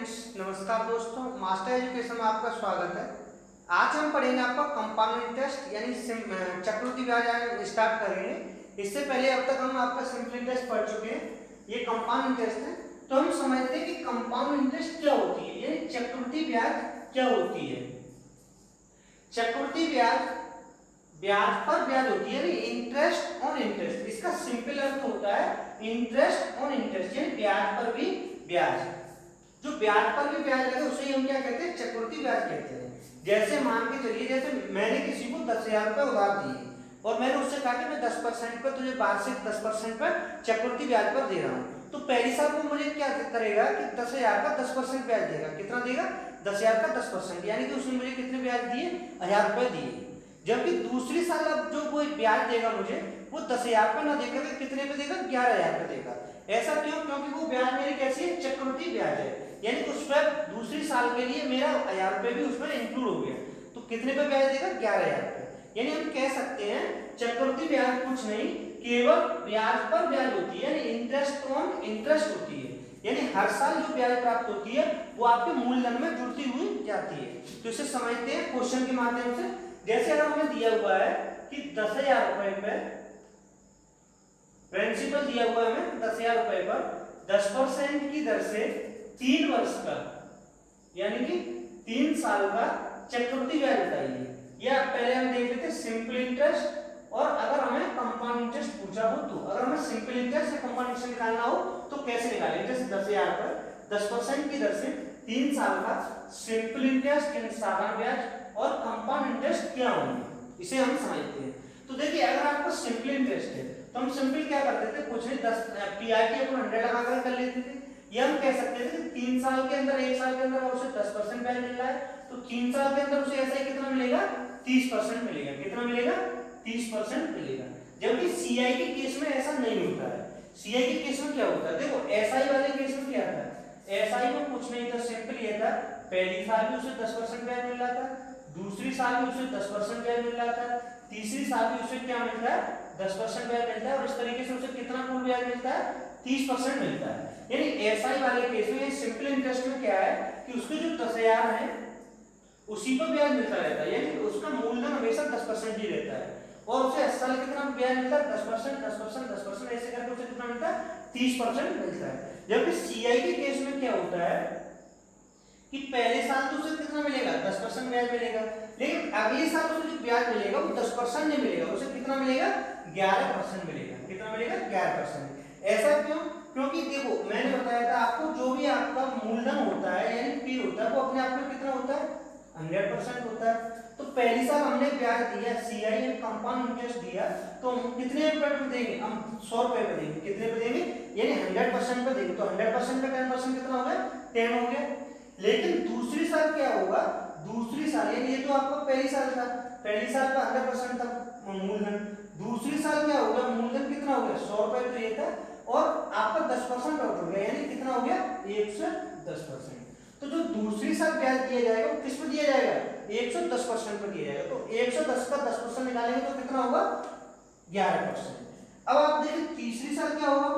Friends, नमस्कार दोस्तों। Master education में आपका स्वागत है। आज हम पढ़ेंगे आपका कंपाउंड इंटरेस्ट यानी चक्रवृद्धि ब्याज स्टार्ट करेंगे। इससे पहले अब तक हम आपका सिंपल इंटरेस्ट पढ़ चुके हैं। ये कंपाउंड इंटरेस्ट है। तो हम समझते हैं कि कंपाउंड इंटरेस्ट क्या होती है, यानी चक्रवृद्धि ब्याज क्या होती है। चक्रवृद्धि ब्याज ब्याज पर ब्याज होती है, यानी इंटरेस्ट ऑन इंटरेस्ट। इसका सिंपल अर्थ होता है इंटरेस्ट ऑन इंटरेस्ट, यानी ब्याज पर भी ब्याज। जो ब्याज पर भी ब्याज लगे उसे हम क्या कहते हैं, चक्रवृद्धि ब्याज कहते हैं। जैसे मान के चलिए, जैसे मैंने किसी को 10,000 रुपए उधार दिए और मैंने उससे कहा कि मैं 10% पर तुझे वार्षिक 10% पर चक्रवृद्धि ब्याज पर दे रहा हूँ। तो पहली साल वो मुझे क्या करेगा कि 10,000 का 10% ब्याज देगा। कितना देगा? 10,000 का 10%, यानी कि उसने मुझे कितने ब्याज दिए? 1,000 रुपए दिए। जबकि दूसरी साल अब जो वो ब्याज देगा मुझे, वो 10,000 पे ना देकर कितने पे देगा? 11,000 पे देगा। ऐसा क्यों? क्योंकि वो ब्याज मेरी कैसी है? चक्रवृद्धि ब्याज है, यानी उस पर दूसरी साल के लिए मेरा 1,000 रुपए भी उसमें इंक्लूड हो गया। तो कितने पे ब्याज देगा? 11,000 पे। यानी हम कह सकते हैं चक्रवृद्धि ब्याज कुछ नहीं, केवल ब्याज पर ब्याज होती है, यानी इंटरेस्ट ऑन इंटरेस्ट होती है। यानी हर साल जो ब्याज प्राप्त होती है वो आपके मूलधन में जुड़ती हुई जाती है। तो इसे समझते हैं क्वेश्चन के माध्यम से। जैसे अगर हमें दिया हुआ है कि 10,000 रुपए पे प्रिंसिपल दिया हुआ है हमें 10,000 रुपए पर 10% की दर से 3 वर्ष का यानी कि 3 साल का चक्रवृद्धि ब्याज बताइए। या पहले हम देख लेते हैं सिंपल इंटरेस्ट, और अगर हमें कंपाउंड इंटरेस्ट पूछा हो तो अगर हमें सिंपल इंटरेस्ट या कंपाउंड इंटरेस्ट निकालना हो तो कैसे निकालेंगे? जैसे 10,000 पर 10% की दर से 3 साल का सिंपल इंटरेस्ट यानी साधारण ब्याज और कंपाउंड इंटरेस्ट क्या होंगे, इसे हम समझते हैं। तो देखिए, अगर आपको सिंपल इंटरेस्ट है तो हम सिंपल क्या करते थे, कुछ नहीं 10 पीआईटी अपन 100 लगाकर कर लेते थे। या हम कह सकते थे कि 3 साल के अंदर 1 साल के अंदर उसे 10% ब्याज मिल रहा है, तो 3 साल के अंदर उसे ऐसा ही कितना मिलेगा? 30% मिलेगा। कितना मिलेगा? 30% मिलेगा। जबकि सीआई के केस में ऐसा नहीं होता है। सीआई के केस में क्या होता है? देखो, एसआई वाले केस में क्या था? एसआई में कुछ नहीं था, सिंपल ये था, पहली साल भी उसे 10% ब्याज मिल रहा था, दूसरी साल भी उसे 10% ब्याज मिल रहा था, तीसरी साल भी उसे क्या मिलता है? 10% ब्याज मिलता है, और इस तरीके से उसे कितना कुल ब्याज मिलता है? 30% मिलता है। यानी एसआई वाले केस में सिंपल इंटरेस्ट में क्या है कि उसके जो 10,000 है उसी पर ब्याज मिलता रहता है, यानी उसका मूलधन हमेशा 10% ही रहता है, और उसे हर साल कितना ब्याज मिलता है? 10%, 10%, 10%, ऐसे करके उसे कितना मिलता है? 30% मिलता है। जबकि सीआई के केस में क्या होता है कि पहले साल तो उसे कितना मिलेगा? 10% ब्याज मिलेगा, लेकिन अगले साल उसे जो ब्याज मिलेगा वो 10% नहीं मिलेगा, उसे कितना मिलेगा? 11% मिलेगा। कितना मिलेगा? 11%। ऐसा क्यों? क्योंकि देखो, मैंने बताया था आपको, जो भी आपका मूलधन होता है यानी पी होता है, वो अपने आप में कितना होता है? 100% होता है। तो पहली साल हमने ब्याज दिया, सीआई यानी कंपाउंड इंटरेस्ट दिया, तो हम कितने रुपए में देंगे? हम 100 रुपए में देंगे। कितने पे देंगे? यानी 100% पे देंगे। तो 100% का 10% कितना हो गया? 10 हो गया। लेकिन दूसरी साल क्या होगा? दूसरी साल, यानी ये तो आपका पहली साल था, पहली साल का 100% था मूलधन। दूसरी साल क्या होगा? मूलधन कितना हो गया? 100 रुपए तो ये था, और आपका 10% और जुड़ गया, यानी कितना हो गया? 110%। तो जो दूसरी साल ब्याज दिया जाएगा वो किस पे दिया जाएगा? 110% पे दिया जाएगा। तो 110 का 10% निकालेंगे तो कितना होगा? 11%। अब आप देखिए तीसरी साल क्या होगा,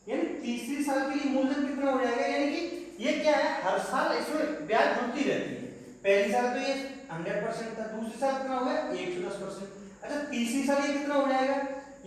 यानी तीसरी साल के लिए मूलधन कितना हो जाएगा? यानी कि ये क्या है, हर साल इसमें ब्याज जुड़ती रहती है। पहली साल तो ये 100% था, दूसरी साल कितना हो गया? 110%। अच्छा, तीसरी साल ये कितना हो जाएगा?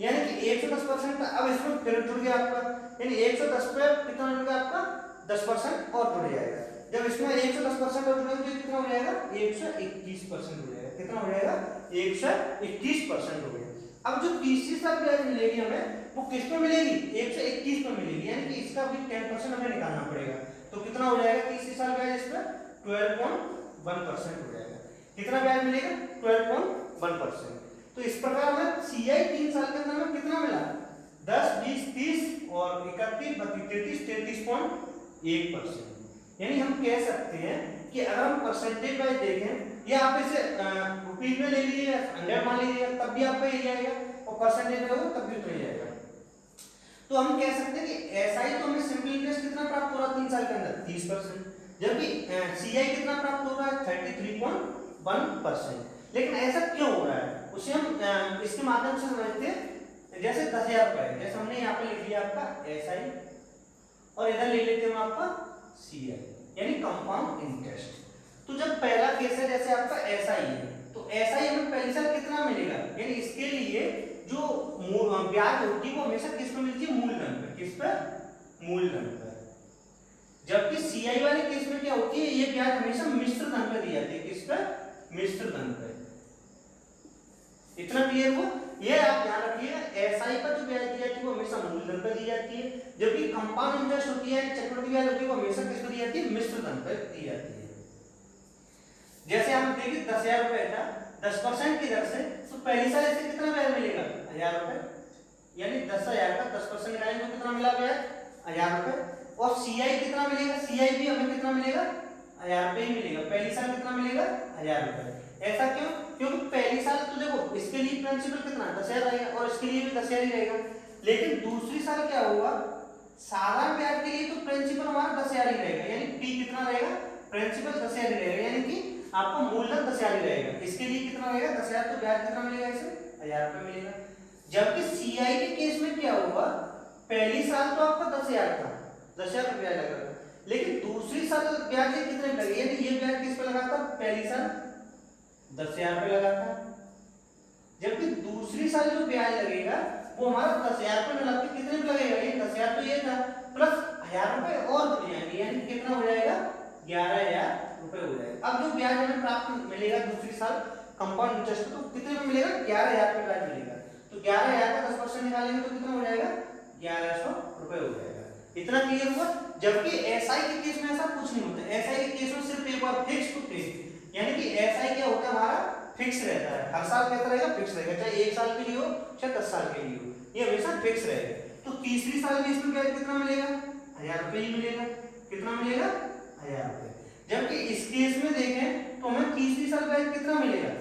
यानी कि 110% था, अब इसमें फिर जुड़ गया आपका, यानी 110 पे कितना जुड़ गया आपका? 10% और जुड़ जाएगा। जब इसमें 110% और जुड़ेगा तो कितना हो जाएगा? 121% हो जाएगा। कितना हो जाएगा? 121% हो गया। अब जो तीसरी साल ब्याज मिलेगी हमें, वो किस पे मिलेगी? 121 पे मिलेगी, यानी कि इसका भी 10% हमें निकालना पड़ेगा। तो कितना हो जाएगा तीसरी साल ब्याज? इस पर 12.1% हो जाएगा। कितना ब्याज मिलेगा? 12.1%। तो इस प्रकार हमें सीआई 3 साल के अंदर में कितना मिला? 10, 20, 30 और 31, 32, 33, 33.1%। यानी हम कह सकते हैं कि अगर हम परसेंटेज वाइज देखें, या आप इसे रुपीज में ले लीजिए, 100 मान लीजिए, तब भी आपका ये आएगा, और परसेंटेज में होगा तब भी उतना ही आएगा। तो हम कह सकते हैं कि एसआई तो हमें सिंपल इंटरेस्ट कितना प्राप्त हो रहा है 3 साल के अंदर? 30%। जबकि सीआई कितना प्राप्त हो रहा है? 33.1%। लेकिन ऐसा क्यों हो रहा है उसे हम इसके माध्यम से समझते हैं। जैसे 10,000 रुपए, जैसे हमने यहाँ पे लिख लिया आपका एसआई, और इधर ले लेते हैं आपका CI यानी कंपाउंड इंटरेस्ट। तो जब पहला केस है जैसे आपका SI है, तो SI हमें पहली साल कितना मिलेगा, यानी इसके लिए जो ब्याज होती है वो हमेशा किस पे मिलती है, मूलधन पे। किस पे, मूलधन पे। जबकि CI वाले केस में क्या होती है, ये ब्याज हमेशा मिश्र धन पे दी जाती है। किस पे, मिश्र धन पे। इतना क्लियर हुआ। ये आप ध्यान रखिएगा, SI पर जो ब्याज दी जाती है वो हमेशा मूलधन पर दी जाती है, जबकि कंपाउंड इंटरेस्ट होती है, चक्रवृद्धि ब्याज होती है, वो हमेशा किस पर दी जाती है, मिश्र धन पर दी जाती है। जैसे आप देखिए 10,000 रुपए था 10% की दर से, तो पहली साल इसे कितना ब्याज मिलेगा, 1,000 रुपए। यानी 10,000 का 10% निकालेंगे तो कितना मिला ब्याज, 1,000 रुपए। और CI कितना मिलेगा, CI भी हमें कितना मिलेगा, 1,000 रुपए ही मिलेगा। पहली साल कितना मिलेगा, 1,000 रुपए। ऐसा क्यों, क्योंकि पहली साल तो देखो इसके लिए प्रिंसिपल कितना 10,000 रहेगा और इसके लिए भी 10,000 ही रहेगा। लेकिन दूसरी साल क्या होगा, साधारण ब्याज के लिए तो प्रिंसिपल हमारा 10,000 ही रहेगा, यानी P कितना रहेगा, प्रिंसिपल 10,000 ही रहेगा, यानी कि आपको मूलधन 10,000 ही रहेगा। इसके लिए कितना रहेगा, 10,000, तो ब्याज कितना मिलेगा, इसे 1,000 रुपए मिलेगा। जबकि CI के केस में क्या होगा, पहली साल तो आपका 10,000 था, 10,000 रुपया लगा, लेकिन दूसरी साल ब्याज कितने लगे, यानी ये ब्याज किस पे लगा था, पहली साल 10,000 पे लगा था, जबकि दूसरी साल जो ब्याज लगेगा वो हमारा 10,000 पे न लगके कितने पे लगेगा, ये 10,000 तो ये था प्लस 1,000 रुपए और जुड़ जाएंगे, यानी कितना हो जाएगा, 11,000 रुपए हो जाएगा। अब जो ब्याज हमें प्राप्त मिलेगा दूसरी साल कंपाउंड इंटरेस्ट, तो कितने में मिलेगा, 11,000 पे ब्याज मिलेगा। तो 11,000 का 10% निकालेंगे तो कितना हो जाएगा, 1,100 रुपए हो जाएगा। इतना क्लियर हुआ। जबकि SI के केस में ऐसा कुछ नहीं होता। SI के केस में सिर्फ एक बार फिक्स टू फिक्स, यानी कि SI क्या होता है, हमारा फिक्स रहता है, हर साल कहता रहेगा फिक्स रहेगा, चाहे 1 साल के लिए हो चाहे 10 साल के लिए हो, ये हमेशा फिक्स रहेगा। तो तीसरी साल में इसमें ब्याज कितना मिलेगा, 1,000 रुपए ही मिलेगा। कितना मिलेगा, 1,000 रुपए। जबकि इस केस में देखें तो हमें तीसरी साल ब्याज कितना मिलेगा,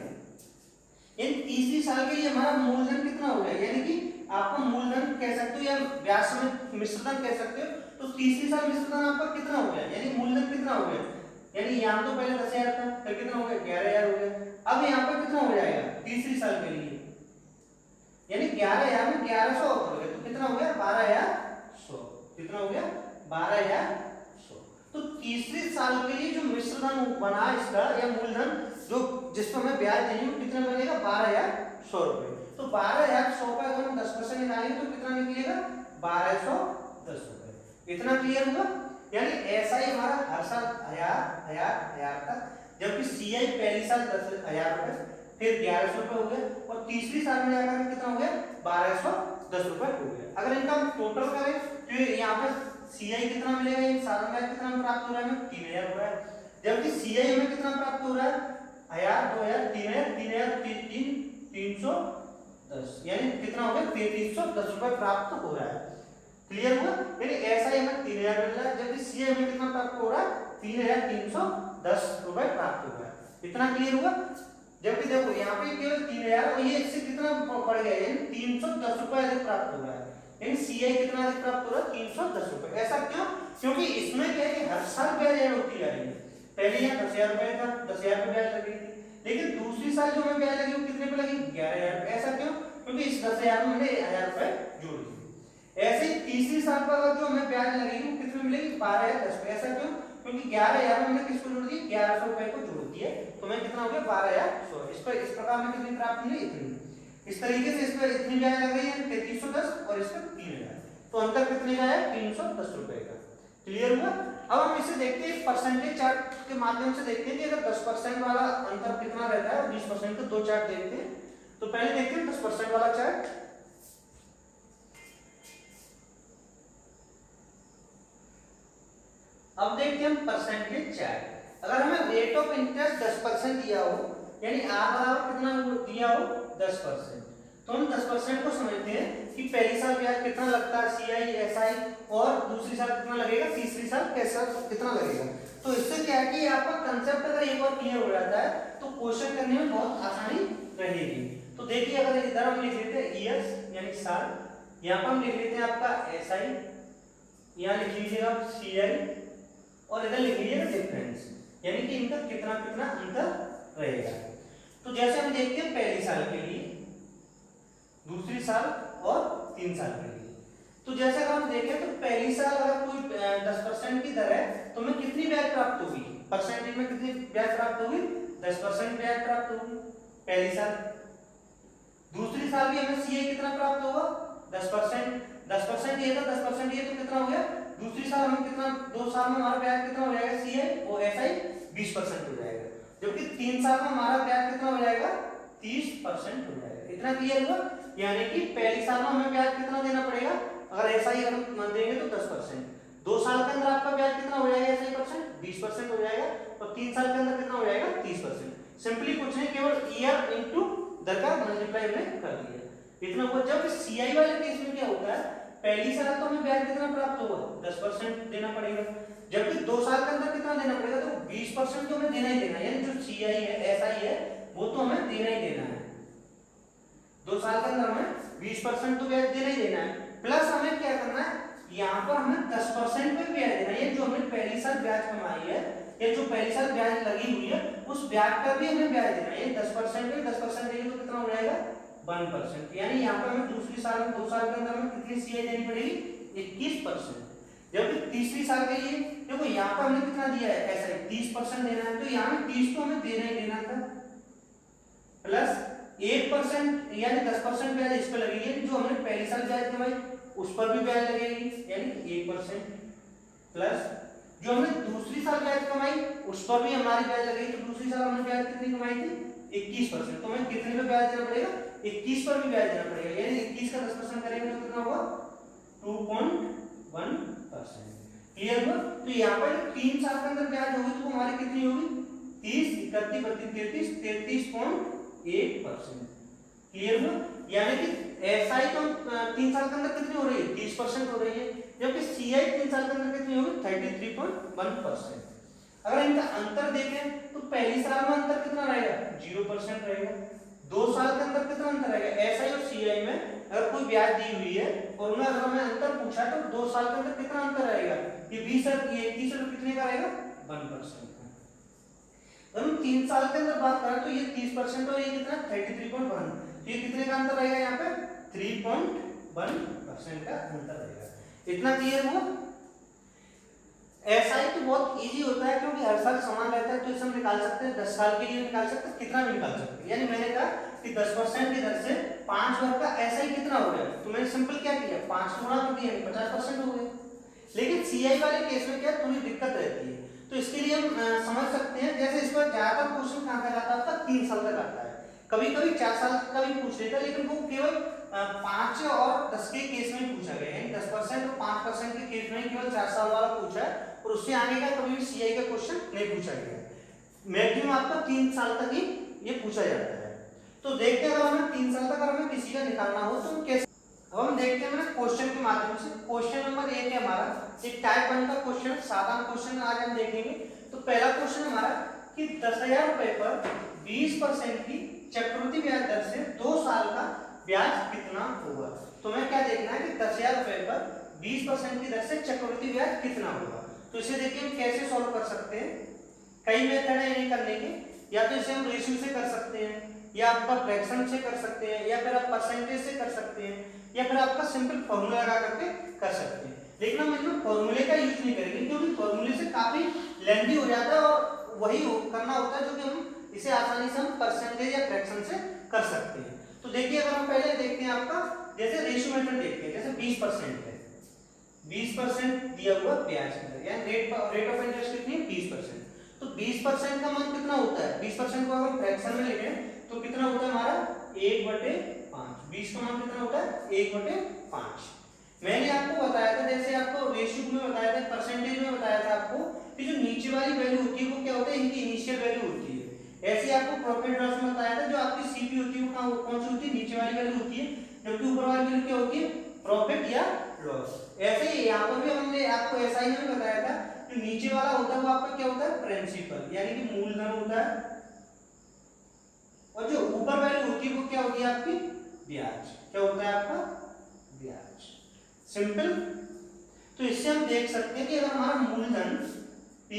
इन तीसरी साल के लिए हमारा मूलधन कितना हो जाएगा, यानी कि आपको मूलधन कह सकते हो या ब्याज में मिश्रधन कह सकते हो। तो तीसरी साल मिश्रधन आपका कितना हो गया, यानी मूलधन कितना हो गया, यानी यहाँ तो पहले 10,000 था, फिर कितना हो गया, 11,000 हो गया। अब यहाँ पर कितना हो जाएगा तीसरी साल के लिए, यानी 11,000 में 1,100 हो गया, तो कितना हो गया, 12,100। कितना हो गया, 12,100। तो तीसरी साल के लिए जो मिश्रधन बना इसका या मूलधन जो जिस पर हमें ब्याज देंगे वो कितना बनेगा, 12,100 रुपए। तो 12,100 का अगर हम 10% निकालेंगे तो कितना निकलेगा, 1,210 रुपए। इतना क्लियर हुआ। यानी SI हमारा हर साल 1,000 तक, जबकि CI पहली साल 10,000 रुपए, फिर 1,100 रुपए हो गया, और तीसरी साल में जाकर कितना हो गया, 1,210 रुपए हो गया। अगर इनका हम टोटल करें तो यहाँ पे CI कितना मिलेगा, ये साधारण ब्याज कितना प्राप्त हो रहा है, 3,000 हो रहा है, जबकि CI हमें कितना प्राप्त हो रहा है, 1,000, 2,000, 3,000, 3,000, 3,10, यानी कितना हो गया, 3,310 रुपए प्राप्त हो रहा है। क्लियर हुआ। यानी SI हमें 3,000 मिल रहा है, जबकि CI हमें कितना प्राप्त हो रहा है, 3,310 रुपए प्राप्त हो रहा है। इतना क्लियर हुआ। जबकि देखो यहाँ पे केवल 3,000 और ये इससे कितना बढ़ गया, यानी 310 रुपए अधिक प्राप्त हो रहा है, यानी CI कितना अधिक प्राप्त हो रहा है, 310 रुपए। ऐसा क्यों, क्योंकि इसमें क्या है कि हर साल ब्याज ऐड होती जा रही है। पहले यहाँ 10,000 रुपए था, 10,000 पे ब्याज लगी थी, लेकिन दूसरी साल जो हमें ब्याज लगी वो कितने पे लगी, 11,000 रुपए। ऐसा क्यों, क्योंकि इस 10,000 में हमने 1,000 रुपए जोड़ दिए। ऐसे ही तीसरी साल पर जो हमें ब्याज लगेगी वो कितने मिलेगी, 12,010 रुपए। ऐसा क्यों, क्योंकि 11,000 में हमने किसको जोड़ दिया, 1,100 रुपए को जोड़ दिया, तो हमें कितना हो गया, 12,100। इस पर इस प्रकार में कितनी प्राप्त मिली, इतनी। इस तरीके से इस पर इतनी ब्याज लग रही है 3,310 और इस पर 3,000, तो अंतर कितने का है, 310 रुपए का। क्लियर हुआ। अब हम इसे देखते हैं परसेंटेज चार्ट के माध्यम से, देखते हैं कि अगर 10% वाला अंतर कितना रहता है और 20% का, दो चार्ट देखते हैं। तो पहले देखते हैं 10% वाला चार्ट। अब देखते हैं हम परसेंटेज चार्ट। अगर हमें रेट ऑफ इंटरेस्ट 10% दिया हो, यानी R बराबर कितना दिया हो, 10%, तो हम 10% को समझते हैं कि पहली साल ब्याज कितना लगता है CI SI, और दूसरी साल कितना लगेगा, तीसरी साल कैसा कितना लगेगा। तो इससे क्या है कि आपका कंसेप्ट अगर एक बार क्लियर हो जाता है तो क्वेश्चन करने में बहुत आसानी रहेगी। तो देखिए अगर इधर हम लिख लेते हैं ईयर्स यानी साल, यहाँ पर हम लिख लेते हैं आपका SI, यहाँ लिख लीजिएगा आप CI, और इधर लिख लीजिएगा डिफरेंस, यानी कि इनका कितना कितना अंतर रहेगा। तो जैसे हम देखते हैं पहली साल के लिए, दूसरी साल और 3 साल के लिए। तो जैसे अगर हम देखें तो पहली साल अगर कोई 10% की दर है तो हमें कितनी ब्याज प्राप्त होगी, परसेंटेज में कितनी ब्याज प्राप्त होगी, 10% ब्याज प्राप्त होगी पहली साल। दूसरी साल भी हमें सीआई कितना प्राप्त होगा, 10%। 10% ये था, 10% ये, तो कितना हो गया, दूसरी साल हमें कितना, 2 साल में हमारा ब्याज कितना हो जाएगा सीआई वो एसआई 20% हो जाएगा, जबकि 3 साल में हमारा ब्याज कितना हो जाएगा 30% हो जाएगा। इतना क्लियर हुआ। यानी कि पहली साल में हमें ब्याज कितना देना पड़ेगा, अगर एसआई हम देंगे तो 10%, 2 साल के अंदर आपका ब्याज कितना हो जाएगा एसआई परसेंट 20% हो जाएगा, और 3 साल के अंदर कितना हो जाएगा 30%। सिंपली कुछ नहीं, केवल ईयर इनटू दर का मल्टीप्लाई हमने कर दिया, इतना हुआ। जब सीआई वाले केस में क्या होता है, पहली साल तो हमें ब्याज कितना प्राप्त होगा 10% देना पड़ेगा, जबकि 2 साल के अंदर कितना देना पड़ेगा, तो 20% तो हमें देना ही देना है, यानी जो सीआई है एसआई है वो तो हमें देना ही देना है। 2 साल के अंदर हमें 20% तो ब्याज देना ही देना है, प्लस हमें क्या करना है, यहाँ पर हमें 10% पे ब्याज देना है। ये जो हमने पहली साल ब्याज कमाई है, ये जो पहली साल ब्याज लगी हुई है उस ब्याज पर भी हमें ब्याज देना है। 10% पे 10% देंगे तो कितना हो जाएगा 1%, यानी यहाँ पर हमें दूसरी साल में 2 साल के अंदर हमें कितनी सीआई देनी पड़ेगी 21%, जबकि तीसरी साल के लिए देखो यहाँ पर हमने कितना दिया है एसआई 30% देना है, तो यहाँ 30 तो हमें देना ही देना था, प्लस 1% यानी 10% ब्याज इस पर लगेगी, जो हमने पहली साल ब्याज कमाई उस पर भी ब्याज लगेगी यानी 1%, प्लस जो हमने दूसरी साल ब्याज कमाई उस पर भी हमारी ब्याज लगेगी, तो दूसरी साल हमने ब्याज कितनी कमाई थी 21%, तो हमें कितने पे ब्याज देना पड़ेगा 21 पर भी ब्याज देना पड़ेगा, यानी 21 का 10% करेंगे तो कितना होगा 2.1%। क्लियर हुआ। तो यहाँ पर 3 साल के अंदर ब्याज होगी तो हमारी कितनी होगी 30 31 32 33 33.1%। क्लियर हुआ। यानी कि एसआई तो 3 साल के अंदर कितनी हो रही है 30% हो रही है, जबकि सीआई 3 साल के अंदर कितनी होगी 33.1%। अगर इनका अंतर देखें तो पहली साल में अंतर कितना रहेगा 0% रहेगा, 2 साल के अंदर कितना अंतर रहेगा एसआई और सीआई में, अगर कोई ब्याज दी हुई है और उन्हें अगर हमें अंतर पूछा तो 2 साल के अंदर कितना अंतर रहेगा, ये 20 और ये 21 और कितने का रहेगा 1%। अगर हम 3 साल के अंदर बात करें तो ये 30% और ये कितना 33.1, तो ये कितने का अंतर रहेगा यहाँ पे 3.1% का अंतर रहेगा। इतना क्लियर हुआ। एसआई तो बहुत इजी होता है क्योंकि हर साल समान रहता है, तो इसे हम निकाल सकते हैं 10 साल के लिए निकाल सकते हैं, कितना भी निकाल सकते हैं। यानी मैंने कहा कि 10% की दर से 5 वर्ग का एसआई कितना हो गया, तो मैंने सिंपल क्या किया 5 गुणा कर दिया 50% हो गया। लेकिन सीआई वाले केस में क्या थोड़ी दिक्कत रहती है, तो इसके लिए हम समझ सकते हैं, जैसे इस पर ज्यादातर क्वेश्चन कहाँ तक आता है आपका 3 साल तक आता है, कभी कभी 4 साल का भी पूछ लेता है, लेकिन वो केवल 5 और 10 के केस में पूछा गया है, 10% और 5% के केस में केवल 4 साल वाला पूछा है, और उससे आगे का कभी भी सीआई का क्वेश्चन नहीं पूछा गया। मैक्सिमम आपका 3 साल तक ही ये पूछा जाता है। तो देखते हैं अगर हमें 3 साल तक अगर हमें किसी का निकालना हो तो कैसे, अब हम देखते हैं क्वेश्चन के माध्यम से। क्वेश्चन नंबर 1 है हमारा एक टाइप 1 का क्वेश्चन, साधारण क्वेश्चन आज हम देखेंगे। तो पहला क्वेश्चन हमारा कि 10,000 रुपए पर 20% की चक्रवृद्धि ब्याज दर से 2 साल का ब्याज कितना होगा। तो हमें क्या देखना है कि 10,000 रुपए पर 20% की दर से चक्रवृद्धि ब्याज कितना होगा। तो इसे देखिए हम कैसे सॉल्व कर सकते हैं, कई मेथड है इन्हें करने के, या तो इसे हम रेशियो से कर सकते हैं, या आपका फ्रैक्शन से कर सकते हैं, या फिर आप परसेंटेज से कर सकते हैं, या फिर आपका सिंपल फॉर्मूला लगा करके कर सकते हैं। लेकिन हम इसमें फॉर्मूले का यूज नहीं करेंगे क्योंकि फॉर्मूले से काफी लेंथी हो जाता है और वही करना होता है जो कि हम इसे आसानी से हम परसेंटेज या फ्रैक्शन से कर सकते हैं। तो देखिए अगर हम पहले देखते हैं आपका जैसे रेशियो मेथड देखते हैं, जैसे 20% है, 20% दिया हुआ ब्याज की दर, यानी रेट ऑफ इंटरेस्ट कितनी है 20%। तो 20% का मान कितना होता है, 20% को अगर फ्रैक्शन में लिखें तो कितना होता है हमारा 1/5। 20 का मान कितना होता है 1/5। मैंने आपको बताया था, जैसे आपको रेशियो में बताया था, परसेंटेज में बताया था आपको कि जो नीचे वाली वैल्यू होती है वो क्या होता है, इनकी इनिशियल वैल्यू होती है। ऐसे आपको प्रॉफिट लॉस में बताया था, जो आपकी सीपी होती है वो कौन सी होती है, नीचे वाली वैल्यू होती है, जबकि ऊपर वाली वैल्यू क्या होती है प्रॉफिट या लॉस। ऐसे ही यहाँ पर भी हमने आपको एसआई में बताया था, जो नीचे वाला होता है वो आपका क्या होता है प्रिंसिपल, यानी कि मूलधन होता है, और जो ऊपर वैल्यू होती है वो क्या होती है आपकी ब्याज, क्या होता है आपका ब्याज। सिंपल। तो इससे हम देख सकते हैं कि अगर हमारा मूलधन P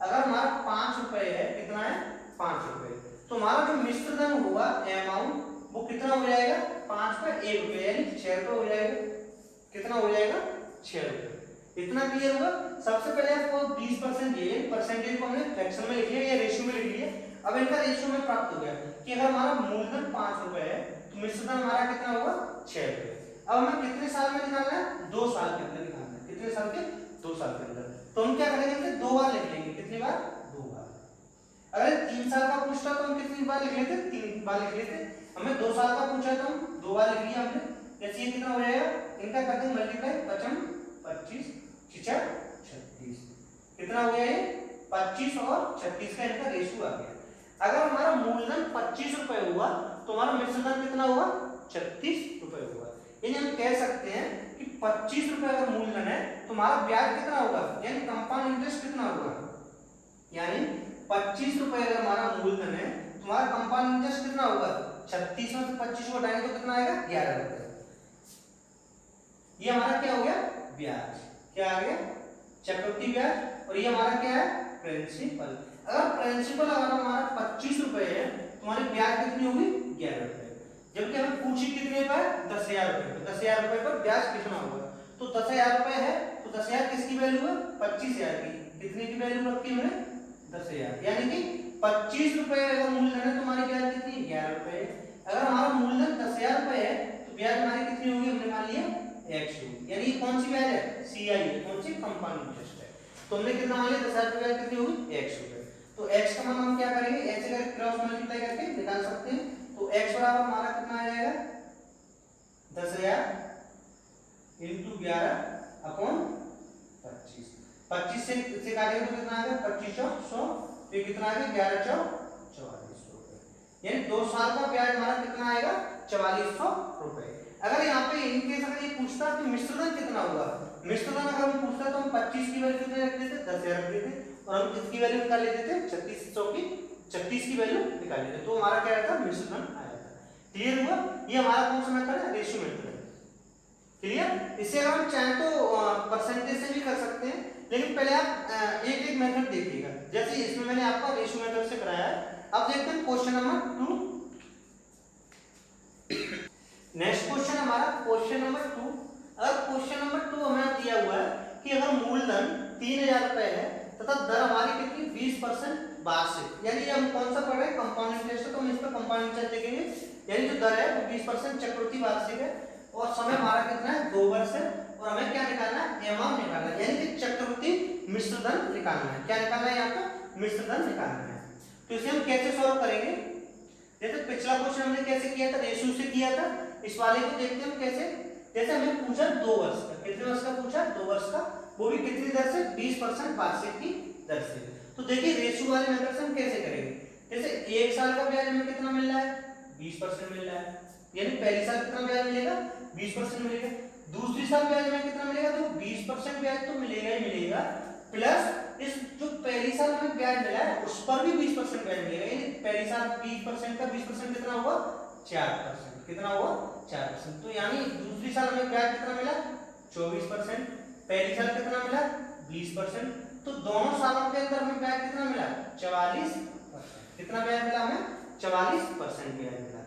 अगर हमारा 5 रुपए है, कितना है 5 रुपए, तो हमारा जो मिश्र धन होगा अमाउंट वो कितना हो जाएगा 5 पर 1 रुपए, यानी 6 रुपए हो जाएगा। कितना हो जाएगा 6 रुपए। इतना क्लियर हुआ। सबसे पहले आपको 20% ये परसेंटेज को हमने फ्रैक्शन में लिख लिया या रेशियो में लिख लिया। अब इनका रेशियो में प्राप्त हो गया कि अगर हमारा मूलधन 5 रुपए है तो मिश्रधन हमारा कितना होगा 6 रुपए। अब हमें कितने साल में निकालना है 2 साल के अंदर निकालना है। कितने साल के 2 साल के अंदर। तो हम क्या करेंगे 2 बार लिख लेंगे। कितनी बार 2 बार। अगर 3 साल का पूछता तो हम कितनी बार लिख लेते 3 बार लिख लेते। हमें 2 साल का पूछा तो हम 2 बार लिख लिया हमने। जैसे ये कितना हो जाएगा इनका करते हैं मल्टीप्लाई 25 छिछा 36 कितना हो गया ये 25 और 36 का इनका रेशियो आ गया। अगर हमारा मूलधन 25 रुपए हुआ तो हमारा मिश्रधन कितना हुआ 36 रुपए हुआ। यानी हम कह सकते हैं कि 25 रुपए अगर मूलधन है तो हमारा ब्याज कितना होगा यानी कंपाउंड इंटरेस्ट कितना होगा। यानी 25 रुपए अगर हमारा मूलधन है तो हमारा कंपाउंड इंटरेस्ट कितना होगा 36 में से 25 को हटाएंगे तो कितना आएगा 11 रुपए। ये हमारा क्या हो गया ब्याज। क्या आ गया चक्रवृद्धि ब्याज। और ये हमारा क्या है प्रिंसिपल। अगर प्रिंसिपल अगर हमारा 25 रुपए है तो हमारी ब्याज कितनी होगी 11 रुपए। जबकि हमें पूछी कितने पर 10,000 रुपए। तो 10,000 रुपए पर ब्याज कितना होगा। तो 10,000 रुपए है तो 10,000 किसकी वैल्यू है 25,000 की। कितने की वैल्यू रखी हमने 10,000। यानी कि 25 रुपए अगर मूलधन है तो हमारी ब्याज कितनी 11 रुपए। अगर हमारा मूलधन 10,000 रुपए है तो ब्याज हमारी कितनी होगी हमने मान लिया x होगी। यानी ये कौन सी ब्याज है CI है कौन सी कंपाउंड इंटरेस्ट है। तो हमने कितना मान लिया 10,000 रुपए ब्याज कितनी होगी x रुपए। तो x का मान हम क्या करेंगे h से क्रॉस मल्टीप्लाई करके निकाल सकते हैं। तो x बराबर हमारा कितना आ जाएगा 10,000 into 11 अपॉन 25। 25 से काटेंगे तो कितना आ गया 25 चौक 100 तो कितना आ गया 11 चौक 4400 रुपए। यानी 2 साल का ब्याज हमारा कितना आएगा 4400 रुपए। अगर यहाँ पे इनकेस अगर ये पूछता कि मिश्रधन कितना हुआ। मिश्रधन अगर हम पूछता तो हम 25 की वैल्यू कितने रख देते 10,000 रख देते और हम इसकी वैल्यू निकाल लेते थे 36 की वैल्यू निकाल लेते। तो हमारा क्या आया था मिश्रधन आया था। क्लियर हुआ। ये हमारा कौन सा मेथड है रेशियो मेथड है। क्लियर। इसे अगर हम चाहें तो परसेंटेज से भी कर सकते हैं लेकिन पहले आप एक एक मेथड देखिएगा। जैसे इसमें मैंने आपका रेशियो मेथड से कराया है। अब देखते हैं क्वेश्चन नंबर 2। नेक्स्ट क्वेश्चन हमारा क्वेश्चन नंबर 2। अगर क्वेश्चन नंबर 2 हमें दिया हुआ है कि अगर मूलधन 3,000 रुपए है तथा दर हमारी कितनी 20% वार्षिक। यानी हम कौन सा पढ़ रहे हैं कंपाउंड इंटरेस्ट। तो हम इस पर कंपाउंड इंटरेस्ट देखेंगे। यानी जो दर है वो 20% चक्रवृद्धि वार्षिक है और समय हमारा कितना है 2 वर्ष है। और हमें क्या निकालना है एमाउंट निकालना है यानी कि चक्रवृद्धि मिश्रधन निकालना है। क्या निकालना है यहाँ पे मिश्रधन निकालना है। तो इसे हम कैसे सॉल्व करेंगे। जैसे पिछला क्वेश्चन हमने कैसे किया था रेशियो से किया था। इस वाले को देखते हैं हम कैसे। जैसे हमें पूछा 2 वर्ष का। कितने वर्ष का पूछा 2 वर्ष का। वो भी कितनी दर से 20% वार्षिक की दर से। तो देखिए रेशियो वाले मेथड से हम कैसे करेंगे। जैसे 1 साल का ब्याज हमें कितना मिल रहा है 20% मिल रहा है। यानी पहली साल कितना ब्याज मिलेगा 20% मिलेगा। दूसरी साल ब्याज हमें कितना मिलेगा तो 20% ब्याज तो मिलेगा ही मिलेगा प्लस इस जो पहली साल हमें ब्याज मिला है उस पर भी 20% ब्याज मिलेगा। यानी पहली साल 20% का 20% कितना हुआ 4%। कितना हुआ 4%। तो यानी दूसरी साल हमें ब्याज कितना मिला 24%। पहली साल कितना मिला 20%। तो दोनों सालों के अंदर हमें ब्याज कितना मिला 44%। कितना ब्याज मिला हमें 44% ब्याज मिला।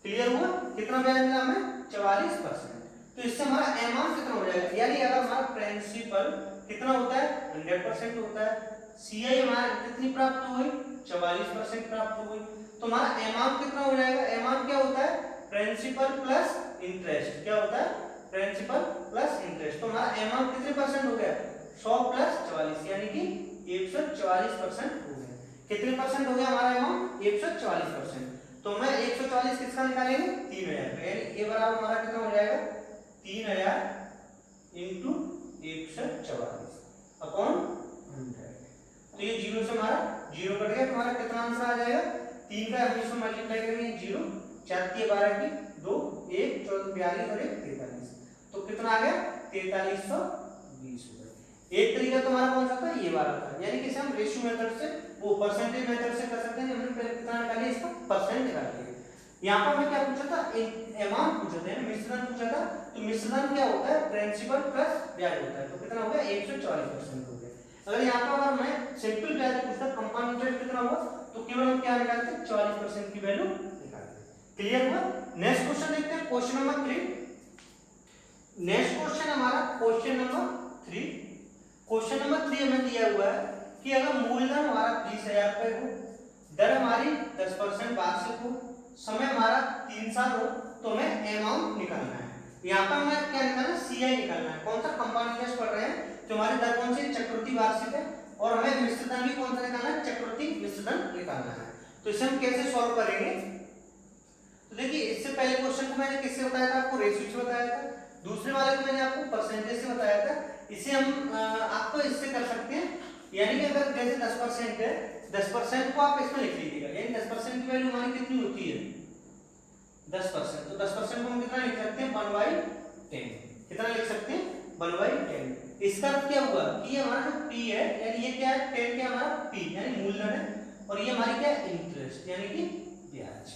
क्लियर हुआ। कितना ब्याज मिला हमें 44%। तो इससे हमारा अमाउंट कितना हो जाएगा। यानी अगर हमारा प्रिंसिपल कितना होता है 100% होता है। सीआई हमारा कितनी प्राप्त हुई 44% प्राप्त हुई। तो हमारा अमाउंट कितना हो जाएगा। अमाउंट क्या होता है प्रिंसिपल प्लस इंटरेस्ट। क्या होता है प्रिंसिपल प्लस इंटरेस्ट। तो हमारा अमाउंट कितने परसेंट हो गया 100 प्लस 44 यानी कि 144% हो गया। कितने परसेंट हो गया हमारा अमाउंट 144%। तो मैं 144 किसका निकालेंगे 3,000। यानी ए बराबर हमारा कितना हो जाएगा 3,000 इंटू 144 अपॉन 100। तो ये 0 से हमारा 0 कट गया। तुम्हारा कितना आंसर आ जाएगा 3 का हम इसमें मल्टीप्लाई करेंगे 0 4 की 12 की 2 1 14 42 और 1 43। तो कितना आ गया 4320 रुपए। एक तरीका तुम्हारा कौन सा था ये वाला था। यानी कि हम रेशियो मेथड से वो परसेंटेज मेथड से कर सकते हैं। हमने पहले कितना निकालिए इसका परसेंट निकाल लिया। यहाँ पर हमें क्या पूछा था अमाउंट पूछा था मिश्रधन पूछा था। तो मिश्रधन क्या होता है प्रिंसिपल प्लस ब्याज होता है। तो कितना हो गया 144% हो गया। अगर यहाँ पर अगर मैं सिंपल ब्याज पूछता कंपाउंड इंटरेस्ट कितना हुआ तो केवल हम क्या निकालते 40% की वैल्यू निकालते। क्लियर हुआ। नेक्स्ट क्वेश्चन देखते हैं क्वेश्चन नंबर 3। नेक्स्ट क्वेश्चन हमारा क्वेश्चन नंबर 3। क्वेश्चन नंबर 3 हमें दिया हुआ है कि अगर मूलधन हमारा 20,000 रुपए हो, दर हमारी 10% वार्षिक हो, समय हमारा 3 साल हो, तो हमें अमाउंट निकालना है। यहाँ पर हमें क्या निकालना है? सीआई निकालना है। कौन सा? कंपाउंड इंटरेस्ट पढ़ रहे हैं, तो हमारी दर कौन सी? चक्रवृद्धि वार्षिक है, और हमें मिश्र धन भी कौन सा निकालना है? चक्रवृद्धि मिश्र धन निकालना है। तो इसे हम कैसे सॉल्व करेंगे? तो देखिए, इससे पहले क्वेश्चन को मैंने किससे बताया था? आपको रेशियो से बताया था। दूसरे वाले को मैंने आपको परसेंटेज से बताया था। इसे हम आपको इससे कर सकते हैं, यानी कि अगर जैसे 10% है, 10% को आप इसमें लिख लीजिएगा, यानी 10% की वैल्यू हमारी कितनी होती है? 10%। तो 10% को हम कितना लिख सकते हैं? 1/10। कितना लिख सकते हैं? 1/10। इसका अर्थ क्या हुआ कि ये हमारा जो P है, यानी ये क्या है? 10 क्या हमारा P यानी मूलधन है, और ये हमारी क्या है? इंटरेस्ट यानी कि ब्याज।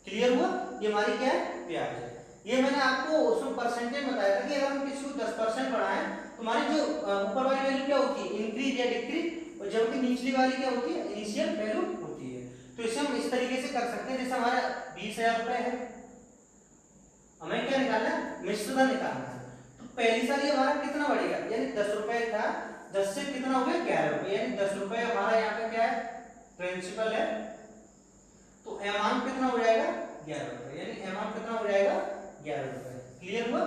क्लियर हुआ? ये हमारी क्या है? ब्याज है। ये मैंने आपको उसमें परसेंटेज बताया था कि अगर हम किसी को 10% बढ़ाएं तो हमारी जो ऊपर वाली वैल्यू क्या होती है? इंक्रीज या डिक्रीज, और जबकि निचली वाली क्या होती है? इनिशियल वैल्यू होती है। तो इसे हम इस तरीके से कर सकते हैं, जैसे हमारा 20,000 रुपए है, हमें क्या निकालना है? मिश्र धन निकालना है। तो पहली साल ये हमारा कितना बढ़ेगा? यानी 10 रुपए था, 10 से कितना हो गया? 11 रुपए, यानी 10 रुपए हमारा यहाँ पे क्या है? प्रिंसिपल है, तो अमाउंट कितना हो जाएगा? 11 रुपए, यानी अमाउंट कितना हो जाएगा? 11 रुपए। क्लियर हुआ?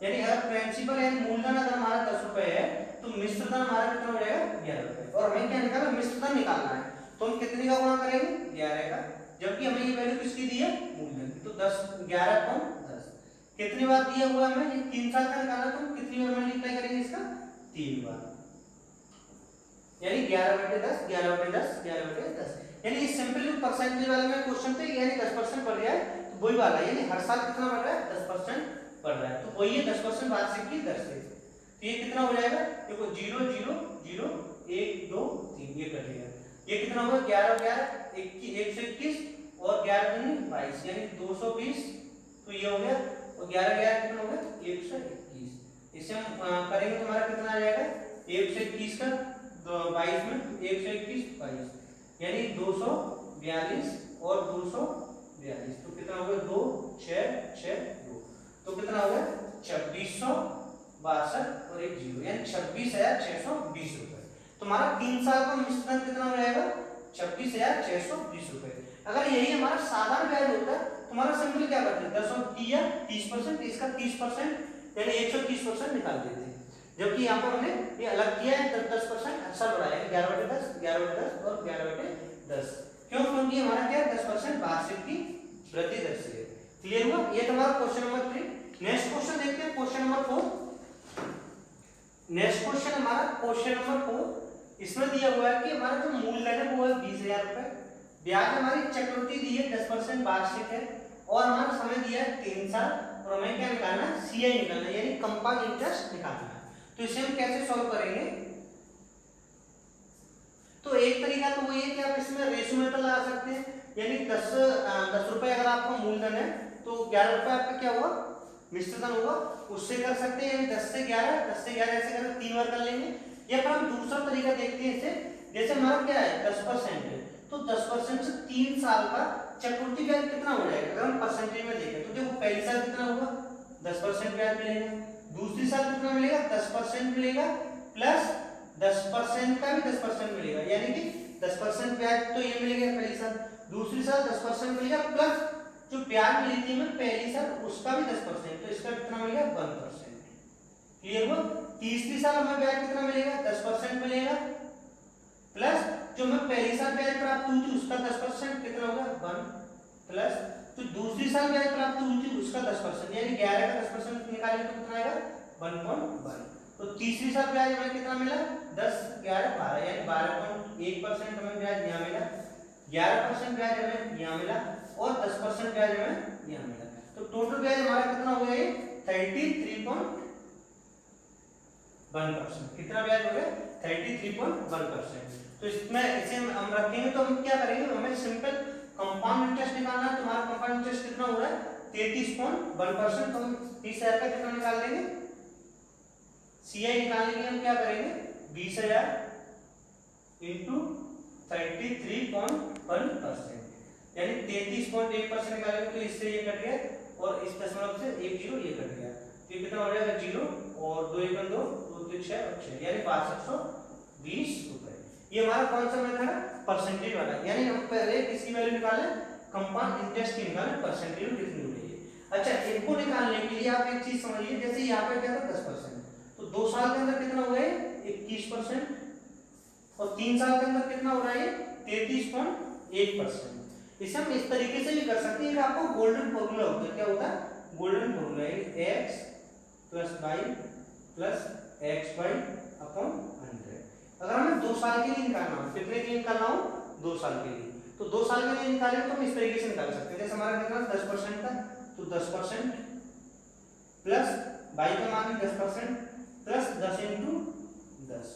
यानी अगर प्रिंसिपल यानी मूलधन अगर हमारा 10 रुपए है, तो मिश्र धन हमारा कितना हो जाएगा? 11 रुपए। और हमें क्या निकालना? मिश्र धन निकालना है, तो हम कितने का गुणा करेंगे? 11 का, जबकि हमें ये वैल्यू किसकी दी है? मूलधन की। तो 10 11 कौन 10 कितनी बार दिया हुआ है हमें? ये 3 साल का निकालना, तो हम कितनी बार मल्टीप्लाई करेंगे इसका? 3 बार, यानी 11/10 11/10 11/10, यानी ये सिंपली परसेंटेज वाले में क्वेश्चन थे, यानी 10% बढ़ गया है, तो वही वाला, यानी हर साल कितना बढ़ रहा है? 10% बढ़ रहा है, तो वही है 10% वार्षिक की दर से। तो ये कितना हो जाएगा? देखो 0 0 0 1 2 3 ये कटेगा, ये कितना होगा? 11 11 121 और 11 दूनी 22, यानी 220। तो ये हो गया, और 11 11 कितना हो गया? 121। इसे हम करेंगे तो हमारा कितना आ जाएगा? 121 का 22 में 121 22, यानी 242 और 242, तो कितना हो गया? 2 6 6 2, तो कितना हो गया? 2662 और एक 0, यानी 26,620 रुपए। तो हमारा 3 साल का मिश्र धन कितना हो जाएगा? 26,620 रुपए। अगर यही हमारा साधारण ब्याज होता है तो हमारा सिंपल क्या करते हैं? 10 और 30%, इसका 30% यानी 130% निकाल देते हैं, जबकि यहाँ पर हमने ये अलग किया है, 10% अच्छा बढ़ाया है, 11/10 11/10 और 11/10। क्यों? क्योंकि हमारा क्या है? 10% वार्षिक की वृद्धि दर से है। क्लियर हुआ? ये तुम्हारा क्वेश्चन नंबर 3। नेक्स्ट क्वेश्चन देखते हैं, क्वेश्चन नंबर 4। नेक्स्ट क्वेश्चन हमारा क्वेश्चन नंबर 4, इसमें दिया हुआ है कि हमारा जो मूलधन है वो है 20,000 रुपए, ब्याज हमारी चक्रवृद्धि दी है 10% वार्षिक है, और हमारा समय दिया है 3 साल, और हमें क्या निकालना है? सीआई निकालना है, यानी कंपाउंड इंटरेस्ट निकालना है। तो इसे हम कैसे सॉल्व करेंगे? तो एक तरीका तो वही है कि आप इसमें रेशियो मेथड लगा सकते हैं, यानी 10 रुपए अगर आपका मूलधन है तो 11 रुपए आपका क्या हुआ? मिश्र धन होगा, उससे कर सकते हैं, यानी 10 से 11 ऐसे करके 3 बार कर लेंगे। या फिर हम दूसरा तरीका देखते हैं इसे, जैसे हमारा क्या है? 10% है, तो 10% से 3 साल का चक्रवृद्धि ब्याज कितना हो जाएगा? अगर हम परसेंटेज में देखें तो देखो, पहली साल कितना हुआ? 10% ब्याज मिलेगा, दूसरी साल कितना मिलेगा? 10% मिलेगा, प्लस 10% का भी 10% मिलेगा, यानी कि 10% ब्याज तो ये मिलेगा पहली साल, दूसरी साल 10% मिलेगा, प्लस जो ब्याज मिली थी हमें पहली साल उसका भी 10%, तो इसका कितना मिलेगा? 1%। क्लियर हुआ? तीसरी साल हमें ब्याज कितना मिलेगा? 10% मिलेगा, प्लस जो हमें पहली साल ब्याज प्राप्त हुई थी उसका 10% कितना होगा? 1, प्लस जो दूसरी साल ब्याज प्राप्त हुई थी उसका 10%, यानी 11 का 10% निकालेंगे तो कितना आएगा? 1.1। तो तीसरी साल ब्याज हमें कितना मिला? 10 11 12, यानी 12.1% हमें ब्याज यहाँ मिला, 11% ब्याज हमें यहाँ मिला, और 10% ब्याज हमें यहाँ मिला। तो टोटल ब्याज हमारा कितना हो गया? ये 33.1%। कितना ब्याज हो गया? 33.1%। तो इसमें इसे हम रखेंगे तो हम क्या करेंगे? हमें सिंपल कंपाउंड इंटरेस्ट निकालना है, तो हमारा कंपाउंड इंटरेस्ट कितना हो रहा है? 33.1%। तो हम 30,000 का कितना निकाल लेंगे? सीआई निकालने के लिए हम क्या करेंगे? 20,000 इंटू 33.1%, यानी 33.1% निकालेंगे, तो इससे ये कट गया, और इस दशमलव से 1 0 ये कट गया, ये कितना हो जाएगा 0 और 2 1 2 2 3 6 और 6 यानी 6220 रुपए। ये हमारा कौन सा मेथड है? परसेंटेज वाला। यानी हम पहले किसकी वैल्यू निकाले? कंपाउंड इंटरेस्ट की निकाले, परसेंटेज कितनी हो रही है। अच्छा, इनको निकालने के लिए आप एक चीज समझिए, जैसे यहाँ पे क्या था 10%, तो 2 साल के अंदर कितना हुआ है 21%, और 3 साल के अंदर कितना हो रहा है 33.1%। इसे हम इस तरीके से भी कर सकते हैं। आपको गोल्डन फॉर्मूला होता है, क्या होता है गोल्डन फॉर्मूला है x plus y plus x y upon 100। अगर हमें 2 साल के लिए निकालना हो, कितने के लिए निकालना हो 2 साल के लिए, तो 2 साल के लिए निकालेंगे तो हम इस तरीके से निकाल सकते हैं। जैसे हमारा कितना 10% था, तो 10% प्लस y का मान 10% प्लस 10 × 10।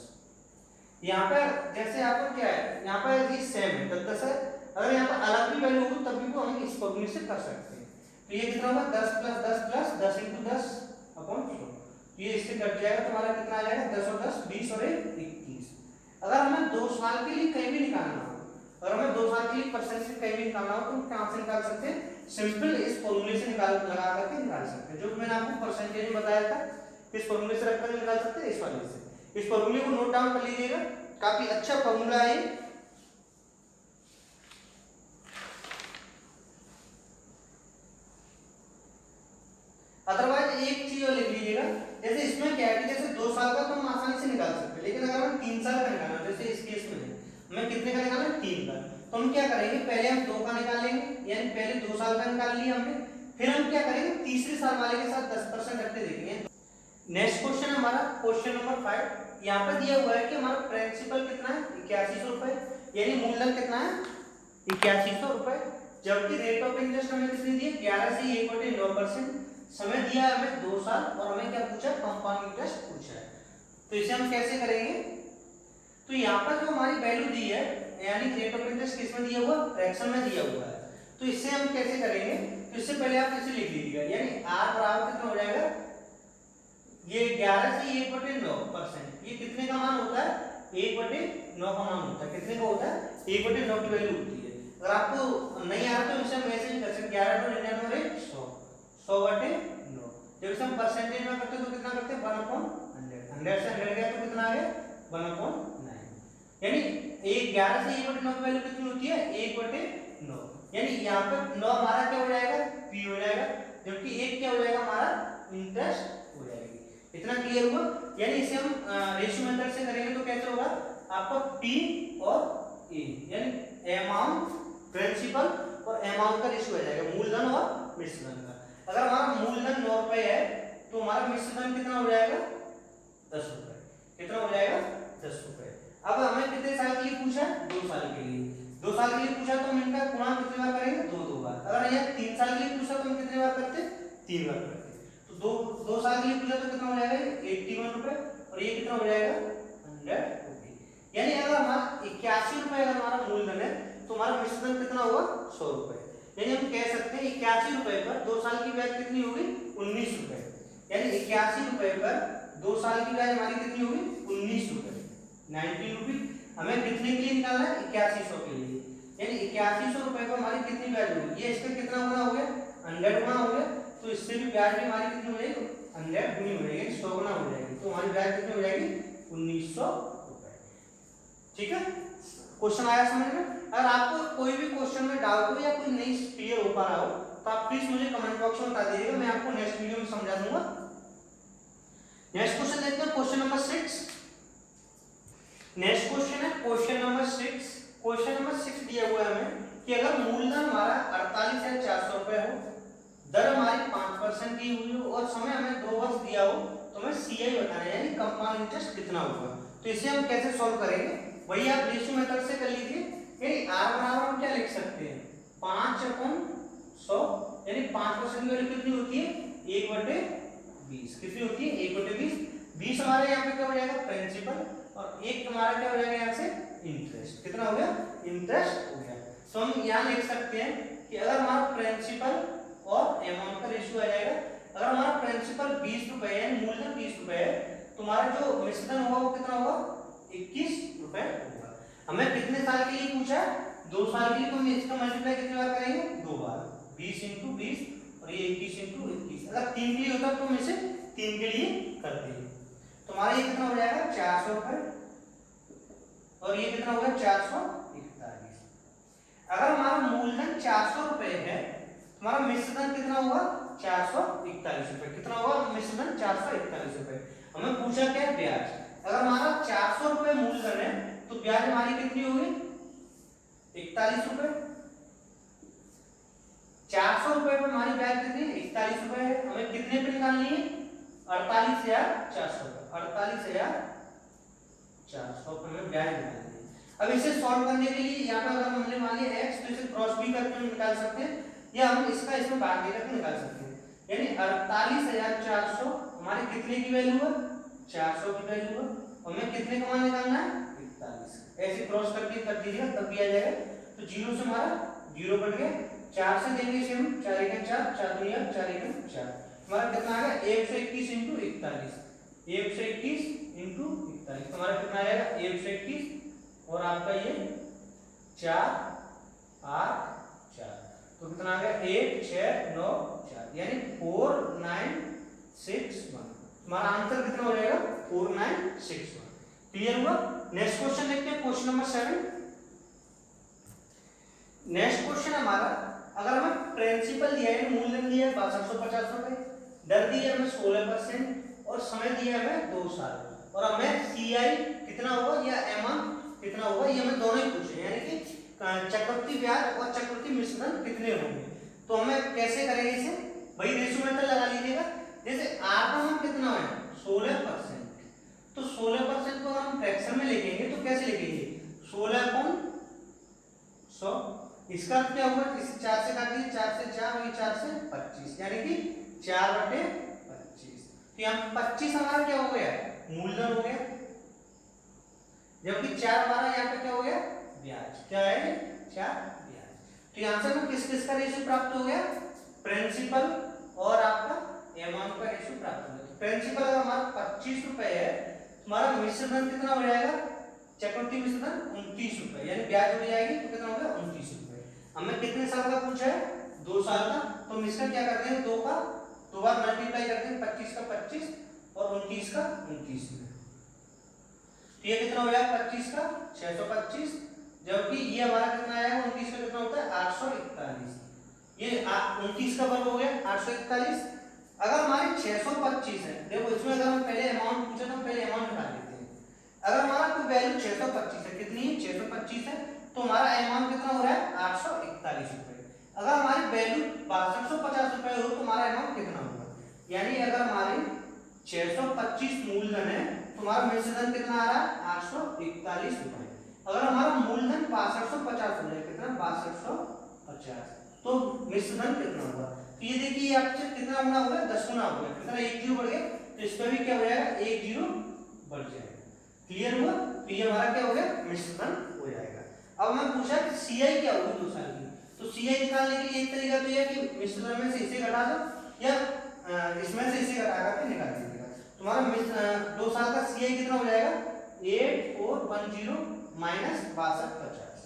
यहाँ पर जैसे आपको क्या है, यहाँ पर ये सेम है 10 है, अगर यहाँ पर अलग भी वैल्यू हो तब भी को हम इस फॉर्मूले से कर सकते हैं। तो ये कितना होगा 10 + 10 + 10 × 10 अपॉन 100। ये इससे कट जाएगा, तुम्हारा कितना आ जाएगा 10 और 10 20 और 1 21। अगर हमें 2 साल के लिए कहीं भी निकालना हो, अगर हमें 2 साल के लिए परसेंटेज कहीं भी निकालना हो तो हम कहाँ से निकाल सकते हैं? सिंपल इस फॉर्मूले से लगा करके निकाल सकते हैं, जो मैंने आपको परसेंटेज में बताया था। इस फॉर्मूले से रखकर निकाल सकते हैं, इस वाले से। इस फॉर्मूले को नोट डाउन कर लीजिएगा, काफी अच्छा फॉर्मूला है। अदरवाइज एक चीज और लिख लीजिएगा, जैसे इसमें क्या है कि जैसे 2 साल का तो हम आसानी से निकाल सकते हैं, लेकिन अगर हम 3 साल का निकालना है, जैसे इस केस में हमें कितने का निकालना है 3 का, तो हम क्या करेंगे पहले हम 2 का निकालेंगे, यानी पहले 2 साल का निकाल लिया हमने, फिर हम क्या करेंगे तीसरे साल वाले के साथ 10% रखते देखेंगे। नेक्स्ट क्वेश्चन हमारा क्वेश्चन नंबर 5। यहाँ पर दिया हुआ है कि हमारा प्रिंसिपल कितना है 8100 रुपए, यानी मूलधन कितना है 8100 रुपए, जबकि रेट ऑफ इंटरेस्ट हमें कितनी दी है 11 से 1/9%, समय दिया है हमें 2 साल, और हमें क्या पूछा कंपाउंड इंटरेस्ट पूछा है। तो इसे हम कैसे करेंगे? तो यहाँ पर जो हमारी वैल्यू दी है, यानी रेट ऑफ इंटरेस्ट किसमें दिया हुआ फ्रैक्शन में दिया हुआ है, तो इससे हम कैसे करेंगे? तो इससे पहले आप इसे लिख लीजिएगा, यानी r बराबर कितना हो जाएगा, ये 11 से 1/9%, ये कितने का मान होता है 1/9 का मान होता है। कितने का होता है 1/9 की वैल्यू होती है। अगर आपको नहीं आ रहा तो इसे हम ऐसे ही कर सकते 11 × 100 100/9। जब इसे हम परसेंटेज में करते तो कितना करते 1/100, 100 से 100 गया तो कितना आ गया 1/9, यानी 11 से 1/9 की वैल्यू कितनी होती है 1/9, यानी यहाँ पर 9 हमारा क्या हो जाएगा p हो जाएगा, जबकि 1 क्या हो जाएगा हमारा इंटरेस्ट हो जाएगी। इतना क्लियर हुआ? यानी इसे हम रेशियो मेथड से करेंगे तो कैसे होगा आपका p और a, यानी अमाउंट प्रिंसिपल और अमाउंट का रेशियो हो जाएगा, मूलधन और मिश्रधन का। अगर हमारा मूलधन 9 रुपए है तो हमारा मिश्रधन कितना हो जाएगा 10 रुपए। कितना हो जाएगा 10 रुपए। अब हमें कितने साल के लिए पूछा? 2 साल के लिए। 2 साल के लिए पूछा तो हम इनका गुणा कितने बार करेंगे 2 बार। अगर यह 3 साल के लिए पूछा तो हम कितने बार करते 3 बार करते। तो 2 साल के लिए पूछा तो कितना हो जाएगा 81 रुपए, और ये कितना हो जाएगा 100 रुपए। यानी अगर हमारा 81 रुपए अगर हमारा मूलधन है तो हमारा मिश्रधन कितना होगा 100 रुपए। यानी हम कह सकते हैं 81 रुपए पर 2 साल की ब्याज कितनी होगी 19 रुपए, यानी 81 रुपए पर 2 साल की ब्याज हमारी कितनी होगी 19 रुपए, 90 रुपीज। हमें कितने के लिए निकालना है 8100 के लिए, यानी 8100 रुपए पर हमारी कितनी ब्याज होगी, ये इसका कितना गुना हो गया 100 गुना हो गया, तो इससे भी ब्याज भी हमारी कितनी हो जाएगी 100 गुनी हो जाएगी, 100 गुना हो जाएगी, तो हमारी ब्याज कितनी हो जाएगी 1900 रुपए। ठीक है, क्वेश्चन आया समझ में? अगर आपको कोई भी क्वेश्चन में डाउट हो या कोई नहीं क्लियर हो पा रहा हो तो आप प्लीज मुझे कमेंट बॉक्स में बता दीजिएगा, मैं आपको नेक्स्ट वीडियो में समझा दूंगा। नेक्स्ट क्वेश्चन देखते हैं, क्वेश्चन नंबर 6। नेक्स्ट क्वेश्चन है क्वेश्चन नंबर 6। क्वेश्चन नंबर 6 दिया हुआ है हमें कि अगर मूलधन हमारा 48,400 रुपए हो, दर हमारी 5% की हुई हो और समय हमें 2 वर्ष दिया हो, तो हमें CI बताना है, यानी कंपाउंड इंटरेस्ट कितना होगा। तो इसे हम कैसे सॉल्व करेंगे, वही आप रेशियो मेथड से कर लीजिए। यानी r बराबर हम क्या लिख सकते हैं 5/100, यानी 5% की वैल्यू कितनी होती है 1/20। कितनी होती है 1/20। 20 हमारे यहाँ पे क्या हो जाएगा प्रिंसिपल, और 1 हमारा क्या हो जाएगा यहाँ से इंटरेस्ट। कितना हो गया इंटरेस्ट हो गया। तो हम यहाँ लिख सकते हैं कि अगर हमारा प्रिंसिपल और अमाउंट का रेशियो आ जाएगा, अगर हमारा प्रिंसिपल 20 रुपए है, मूलधन 20 रुपए है, तो हमारा जो मिश्रधन होगा वो कितना होगा 21 रुपए होगा। हमें कितने साल के लिए पूछा है 2 साल के लिए, तो हम इसका मल्टीप्लाई कितने बार करेंगे 2 बार, 20 × 20 और ये 21 × 21। अगर 3 के लिए होता तो हम इसे 3 के लिए करते हैं। तुम्हारा ये कितना हो जाएगा 400 रुपए और ये कितना होगा 441। अगर हमारा मूलधन 400 रुपए है, तुम्हारा मिश्रधन कितना होगा 441 रुपए। कितना होगा मिश्रधन 441 रुपए। हमें पूछा क्या ब्याज। अगर हमारा 400 रुपए मूलधन है तो ब्याज हमारी कितनी होगी 41 रुपए। 400 रुपए पर हमारी ब्याज कितनी 41 रुपए है। हमें कितने पे निकालनी है 48,400 रुपए। 48,400 रुपए में ब्याज निकालनी है। अब इसे सॉल्व करने के लिए यहाँ पे अगर हमने मान लिया x तो इसे क्रॉस भी करके निकाल सकते हैं या हम इसका इसमें भाग देकर के निकाल सकते हैं। यानी 48,400 हमारे कितने की वैल्यू है 400 की वैल्यू है और हमें कितने का मान निकालना है 41। ऐसे क्रॉस करके कर दीजिएगा तब भी आ जाएगा। तो 0 से हमारा 0 कट गया। 4 से देंगे इसे हम 4 1 4 4 2 4 1 4 हमारा कितना आ गया 121 into 41। 121 into 41 तुम्हारा कितना आएगा 121 और आपका ये 4 8 4 तो कितना आ गया 1 6 9 4 यानी 4961। हमारा आंसर कितना हो जाएगा 4961। क्लियर हुआ। नेक्स्ट क्वेश्चन देखते हैं क्वेश्चन नंबर 7। नेक्स्ट क्वेश्चन हमारा अगर हमें प्रिंसिपल दिया है मूलधन दिया है 6250 रुपए, दर दी है हमें 16% और समय दिया है हमें 2 साल और हमें CI कितना होगा या अमाउंट कितना होगा ये हमें दोनों ही पूछे यानी कि चक्रवृद्धि ब्याज और चक्रवृद्धि मिश्रधन कितने होंगे। तो हमें कैसे करेंगे इसे भाई रेशियो मेथड लगा लीजिएगा। जैसे R का मान कितना है 16% तो 16% को हम फ्रैक्शन में लिखेंगे तो कैसे लिखेंगे 16/100। इसका अर्थ क्या होगा इसे 4 से काटिए 4 से 4 और 4 से 25 यानी कि 4/25। तो यहाँ 25 हमारा क्या हो गया मूलधन हो गया जबकि 4 हमारा यहाँ पे क्या हो गया ब्याज। क्या है 4 ब्याज। तो यहाँ से हमें किस किस का रेशियो प्राप्त हो गया प्रिंसिपल और आपका अमाउंट का रेशियो प्राप्त हो गया। तो प्रिंसिपल अगर हमारा 25 रुपए है हमारा मिश्रधन कितना हो जाएगा चक्रवृद्धि मिश्रधन 29 रुपए यानी ब्याज हो जाएगी तो कितना हो गया 29 रुपए। हमें कितने साल का पूछा है 2 साल का तो हम इसका क्या करते हैं 2 का 2 बार मल्टीप्लाई करते हैं 25 का 25 और 29 का 29 में। तो ये कितना हो जाएगा 25 का 625 जबकि ये हमारा कितना आएगा 29 का कितना होता है 841। ये 29 का वर्ग हो गया 841। अगर हमारी 625 है देखो इसमें अगर हम पहले अमाउंट पूछे तो हम पहले अमाउंट निकाल लेते हैं। अगर हमारा कोई वैल्यू 625 है कितनी है 625 है तो हमारा अमाउंट कितना हो रहा है 841 रुपए। अगर हमारी वैल्यू 6250 रुपए हो तो हमारा अमाउंट कितना होगा यानी अगर हमारी 625 मूलधन है तो हमारा मिश्रधन कितना आ रहा है 841 रुपए। अगर हमारा मूलधन 6250 हो जाए कितना 6250 तो मिश्रधन कितना होगा। तो ये देखिए आपसे कितना गुना हो गया 10 गुना हो गया कितना 1 0 बढ़ गया तो इस पर भी क्या हो जाएगा 1 0 बढ़ जाएगा। क्लियर हुआ। तो ये हमारा क्या हो गया मिश्रधन हो जाएगा। अब हमें पूछा कि CI क्या होगी 2 साल की तो CI निकालने के लिए एक तरीका तो यह कि मिश्रधन में से इसे घटा दो या इसमें से इसे घटा करके निकाल दीजिएगा। तुम्हारा 2 साल का CI कितना हो जाएगा 8410 माइनस 6250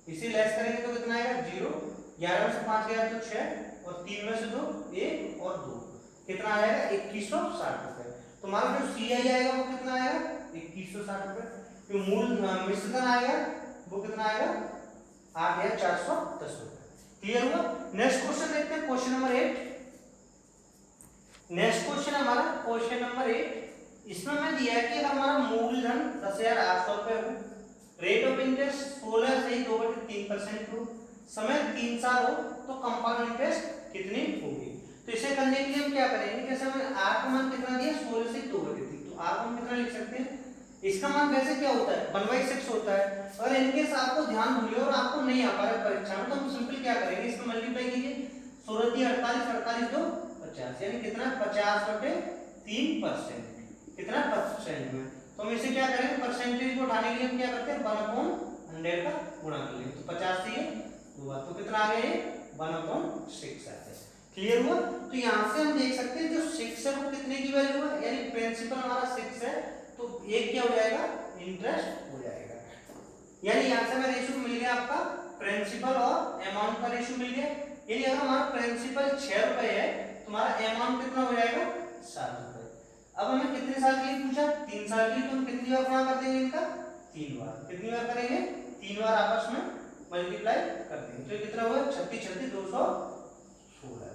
इसे लेस करेंगे तो कितना आएगा 0। 11 में से 5 गया तो 6 और 3 में से 2 1 और 2 कितना आएगा 2160 रुपए। तुम्हारा जो CI आएगा वो कितना आएगा 2160 रुपए। जो मूल मिश्रधन आएगा वो कितना आएगा 8410 रुपए। क्लियर हुआ। नेक्स्ट क्वेश्चन देखते हैं क्वेश्चन नंबर 8। नेक्स्ट क्वेश्चन हमारा क्वेश्चन नंबर 8 इसमें मैं दिया है कि हमारा मूलधन 10,800 रुपए हो रेट ऑफ इंटरेस्ट 16 से 2/3% हो समय 3 साल हो तो कंपाउंड इंटरेस्ट कितनी होगी। तो इसे करने के लिए हम क्या करेंगे जैसे हमें r का मान कितना दिया 16 से 2/3 तो r को हम कितना लिख सकते हैं इसका मान वैसे क्या होता है 1/6 होता है। अगर इनके साथ को ध्यान भूलिए और आपको नहीं आ पा रहा परीक्षा में तो हम सिंपल क्या करेंगे इसको मल्टीप्लाई कीजिए 16 × 48 48 2 50 यानी कितना 50/3% कितना परसेंट में। तो हम इसे क्या करेंगे परसेंटेज को उठाने के लिए हम क्या करते हैं 1/100 का गुणा कर लेंगे तो 50 से ये 2 तो कितना आ गया ये 1/6 आता है। क्लियर हुआ। तो यहाँ से हम देख सकते हैं जो 6 है वो कितने की वैल्यू है यानी प्रिंसिपल हमारा 6 है तो एक क्या हो जाएगा इंटरेस्ट हो जाएगा। यानी यहाँ से हमें रेशियो मिल गया आपका प्रिंसिपल और अमाउंट का रेशियो मिल गया। यानी अगर हमारा प्रिंसिपल 6 रुपए है तुम्हारा अमाउंट कितना हो जाएगा ₹7। अब हमें कितने साल के लिए पूछा, 3 साल के लिए, तो हम कितनी बार गुणा कर देंगे इनका, 3 बार। कितनी बार करेंगे, 3 बार आपस में मल्टीप्लाई कर देंगे। तो ये कितना हुआ, 36 36 216,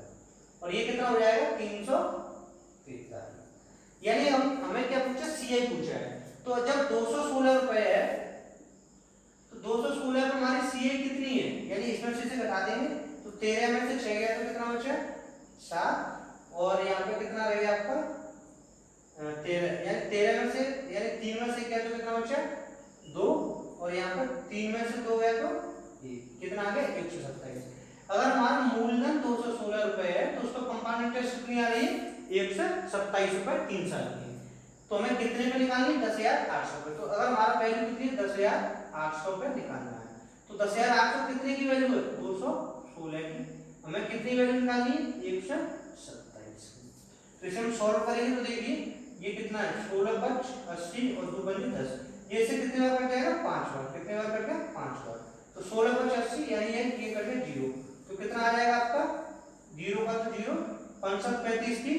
और ये कितना हो जाएगा 343। यानी हमें क्या पूछा, सीआई पूछा है। तो जब 216 रुपए है तो 216 में हमारी सीआई कितनी है, यानी इसमें से घटा देंगे तो 13 में से 6 गया तो कितना बचा 7, और यहाँ पे कितना रहेगा आपका 13, यानी 13 में से, यानी 3 में से क्या तो कितना बचा 2, और यहाँ पर 3 में से 2 गया तो 1, कितना आ गया 127। अगर हमारा मूलधन 216 रुपए है तो उसका कंपाउंड इंटरेस्ट कितनी आ रही है 127 रुपए 3 साल की। तो हमें कितने पे निकालनी, 10,800 पे। तो अगर हमारा वैल्यू कितनी है 10,800 पे निकालना है, तो 10,800 कितने की वैल्यू है 216 की, हमें कितनी वैल्यू निकालनी है 127। तो इसे हम सॉल्व करेंगे तो देखिए ये कितना है 16 5 80 और 2 बचे 10, ये से कितने बार कट जाएगा 5 बार, कितने बार कट गया 5 बार। तो 16 5 80 यानी ये कट गया 0, तो कितना आ जाएगा आपका 0 का तो 0, 5 7 35 की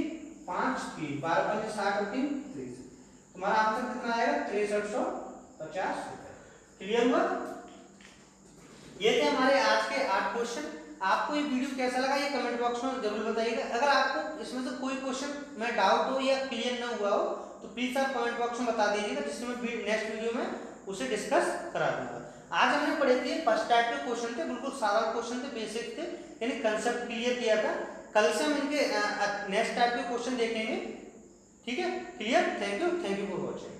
5 की 12 5 60 और 3 30, तुम्हारा आंसर कितना आएगा 6350 रुपए। क्लियर हुआ। ये थे हमारे आज के 8 क्वेश्चन। आपको ये वीडियो कैसा लगा ये कमेंट बॉक्स में जरूर बताइएगा। अगर आपको इसमें से कोई क्वेश्चन में डाउट हो या क्लियर ना हुआ हो तो प्लीज आप कमेंट बॉक्स में बता दीजिएगा, जिससे मैं नेक्स्ट वीडियो में उसे डिस्कस करा दूंगा। आज हमने पढ़े थे फर्स्ट टाइप के क्वेश्चन थे, बिल्कुल सारा क्वेश्चन थे, बेसिक थे, यानी कंसेप्ट क्लियर किया था। कल से हम इनके नेक्स्ट टाइप के क्वेश्चन देखेंगे। ठीक है, clear. Thank you for watching.